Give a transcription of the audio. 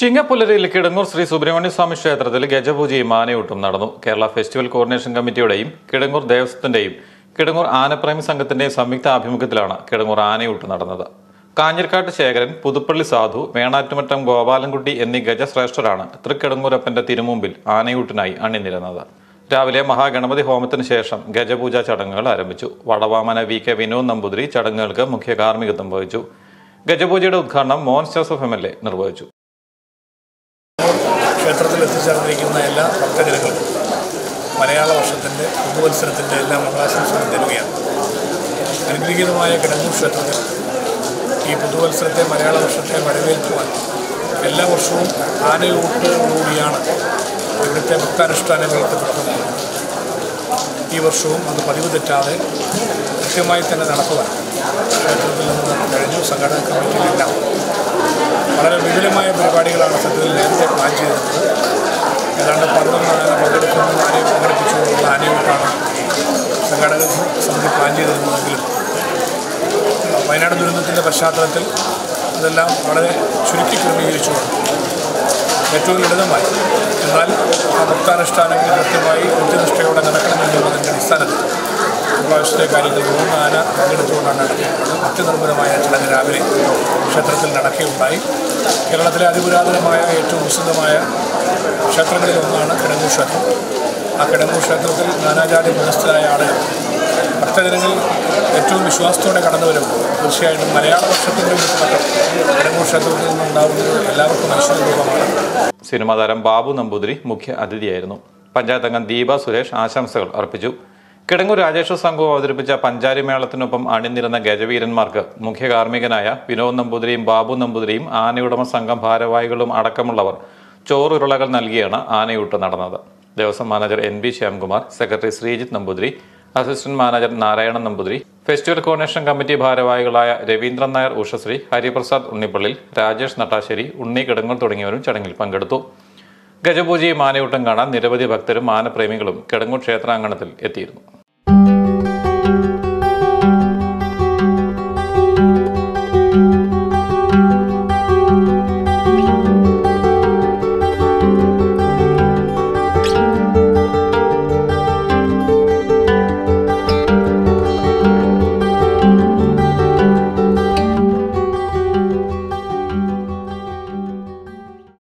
ചിങ്ങപ്പുലരിയിൽ കിടങ്ങൂർ ശ്രീ സുബ്രഹ്മണ്യ സ്വാമി ക്ഷേത്രത്തിൽ ഗജപൂജയും ആനയൂട്ടും നടന്നു. Kerala festival coordination കമ്മിറ്റിയുടെയും Kidangoor ദേവസ്വത്തിന്റെയും Kidangoor ആനപ്രേമി സംഘത്തിന്റെയും സംയുക്ത ആഭിമുഖ്യത്തിലാണ് കിടങ്ങൂർ ആനയൂട്ട് നടന്നത്. കാഞ്ഞിരക്കാട്ട് ശേഖരൻ, പുതുപ്പള്ളി സാധു, വേണാറ്റുമറ്റം ഗോപാലൻകുട്ടി എന്നീ ഗജശ്രേഷ്ഠരാണ് തൃക്കിടങ്ങൂരപ്പന്റെ തിരുമുമ്പിൽ ആനയൂട്ടിനായി അണിനിരന്നത്. രാവിലെ മഹാഗണപതി ഹോമത്തിന് ശേഷം ഗജപൂജ ചടങ്ങുകൾ ആരംഭിച്ചു. വടവാമന വി കെ വിനോദ് നമ്പൂതിരി ചടങ്ങുകൾക്ക് മുഖ്യ കാർമ്മികത്വം വഹിച്ചു. ഗജപൂജയുടെ ഉദ്ഘാടനം മോൻസ് ജോസഫ് MLA നിർവഹിച്ചു. ക്ഷേത്രത്തിൽ എത്തിച്ചേർന്നിരിക്കുന്ന എല്ലാ ഭക്തജനങ്ങൾക്കും മലയാള വർഷത്തിൻ്റെ പുതുവത്സരത്തിൻ്റെ എല്ലാ മംഗളാശംസകളും തരുകയാണ്. അനുഗ്രഹീതമായ കിടങ്ങൂർ ക്ഷേത്രത്തിൽ ഈ പുതുവത്സരത്തെ മലയാള വർഷത്തെ വരവേൽക്കുവാൻ എല്ലാ വർഷവും ആനയൂട്ടോടുകൂടിയാണ് ഇവിടുത്തെ ഭക്താനുഷ്ഠാനങ്ങൾക്ക് തുടങ്ങുന്നത്. ഈ വർഷവും അത് പതിവ് തെറ്റാതെ കൃത്യമായി തന്നെ നടത്തുവാൻ ക്ഷേത്രത്തിൽ നിന്ന് കഴിഞ്ഞു. സംഘടനാ കമ്മിറ്റിയിലെല്ലാം വളരെ വിപുലമായ പരിപാടികളാണ് സത്യത്തിൽ നേരത്തെ പ്ലാൻ ചെയ്തിരുന്നത്. ഏതാണ്ട് 11 ആന പങ്കെടുപ്പിച്ചുകൊണ്ടുള്ള ആനയൂട്ടാണ് സംഘടക സമിതി പ്ലാൻ ചെയ്തിരുന്നതെങ്കിലും വയനാട് ദുരന്തത്തിൻ്റെ പശ്ചാത്തലത്തിൽ അതെല്ലാം വളരെ ചുരുക്കി ക്രമീകരിച്ചുകൊണ്ട് ഏറ്റവും ലളിതമായി എന്നാൽ ആ ഭക്താനുഷ്ഠാനങ്ങൾ കൃത്യമായി കൃത്യനിഷ്ഠയോടെ നടക്കണമെന്നുള്ളതിൻ്റെ അടിസ്ഥാനത്തിൽ പ്രാവശ്യത്തെ കാര്യങ്ങൾ 3 ആന പങ്കെടുത്തുകൊണ്ടാണ് നടത്തിയിട്ടുള്ളത്. അത്യനിർഭരമായ ചടങ്ങ് രാവിലെ ക്ഷേത്രത്തിൽ നടക്കുകയുണ്ടായി. കേരളത്തിലെ അതിപുരാതനമായ ഏറ്റവും പ്രസിദ്ധമായ ക്ഷേത്രങ്ങളിലൊന്നാണ് കിടങ്ങൂർ ക്ഷേത്രം. ആ കിടങ്ങൂർ ക്ഷേത്രത്തിൽ നാനാജാതി മതസ്ഥരായ ആളുകൾ ഭക്തജനങ്ങൾ ഏറ്റവും വിശ്വാസത്തോടെ കടന്നു വരുമ്പോൾ തീർച്ചയായിട്ടും മലയാള വർഷത്തിൻ്റെ ഉൾപ്പെട്ടം കിടങ്ങൂർ ക്ഷേത്രത്തിൽ നിന്നുണ്ടാകുന്നത് എല്ലാവർക്കും ഐശ്വര്യരൂപമാണ്. സിനിമാ താരം ബാബു നമ്പൂതിരി മുഖ്യ അതിഥിയായിരുന്നു. പഞ്ചായത്ത് അംഗം ദീപ സുരേഷ് ആശംസകൾ അർപ്പിച്ചു. കിടങ്ങൂർ രാജേഷ് സംഘവും അവതരിപ്പിച്ച പഞ്ചാരി മേളത്തിനൊപ്പം അണിനിരുന്ന ഗജവീരന്മാർക്ക് മുഖ്യ കാർമ്മികനായ വിനോദ് നമ്പൂതിരിയും ബാബു നമ്പൂതിരിയും ആനയുടമ സംഘം ഭാരവാഹികളും അടക്കമുള്ളവർ ചോറുരുളകൾ നൽകിയാണ് ആനയൂട്ട് നടന്നത്. Devaswom manager NB Shyamkumar, secretary Sreejith Namboothiri, assistant manager Narayanan Namboothiri, festival coordination committee ഭാരവാഹികളായ രവീന്ദ്രൻ നായർ, ഉഷശ്രീ, ഹരിപ്രസാദ് ഉണ്ണിപ്പള്ളിൽ, രാജേഷ് നട്ടാശ്ശേരി, ഉണ്ണി കിടങ്ങൂർ തുടങ്ങിയവരും ചടങ്ങിൽ പങ്കെടുത്തു. ഗജപൂജയും ആനയൂട്ടും കാണാൻ നിരവധി ഭക്തരും ആനപ്രേമികളും കിടങ്ങൂർ ക്ഷേത്രാങ്കണത്തിൽ എത്തിയിരുന്നു.